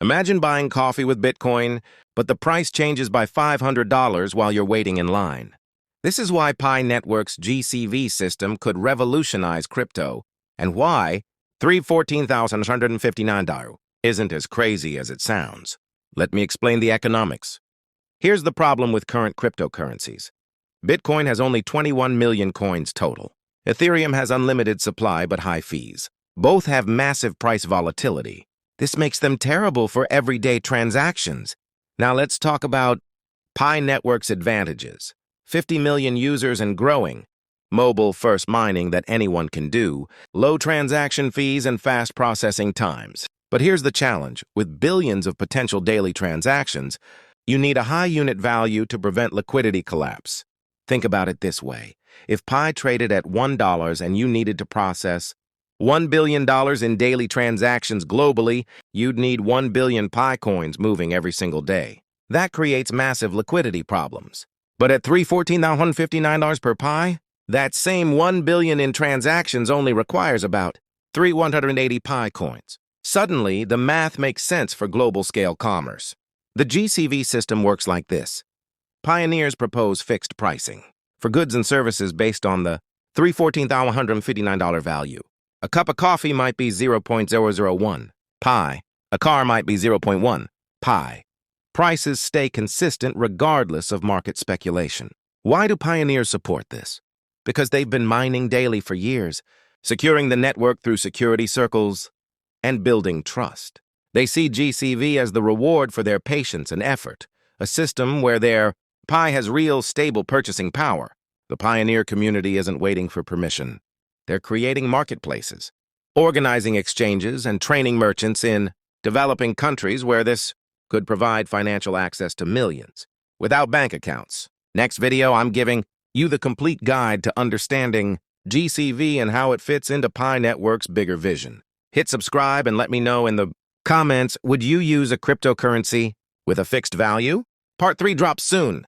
Imagine buying coffee with Bitcoin, but the price changes by $500 while you're waiting in line. This is why Pi Network's GCV system could revolutionize crypto, and why $314,159 isn't as crazy as it sounds. Let me explain the economics. Here's the problem with current cryptocurrencies. Bitcoin has only 21 million coins total. Ethereum has unlimited supply but high fees. Both have massive price volatility. This makes them terrible for everyday transactions. Now let's talk about Pi Network's advantages. 50 million users and growing. Mobile-first mining that anyone can do. Low transaction fees and fast processing times. But here's the challenge. With billions of potential daily transactions, you need a high unit value to prevent liquidity collapse. Think about it this way. If Pi traded at $1 and you needed to process $1 billion in daily transactions globally, you'd need 1 billion Pi coins moving every single day. That creates massive liquidity problems. But at $314,159 per Pi, that same 1 billion in transactions only requires about 180 Pi coins. Suddenly, the math makes sense for global-scale commerce. The GCV system works like this. Pioneers propose fixed pricing for goods and services based on the $314,159 value. A cup of coffee might be 0.001 Pi. A car might be 0.1 Pi. Prices stay consistent regardless of market speculation. Why do pioneers support this? Because they've been mining daily for years, securing the network through security circles and building trust. They see GCV as the reward for their patience and effort, a system where their Pi has real, stable purchasing power. The pioneer community isn't waiting for permission. They're creating marketplaces, organizing exchanges, and training merchants in developing countries where this could provide financial access to millions without bank accounts. Next video, I'm giving you the complete guide to understanding GCV and how it fits into Pi Network's bigger vision. Hit subscribe and let me know in the comments, would you use a cryptocurrency with a fixed value? Part 3 drops soon.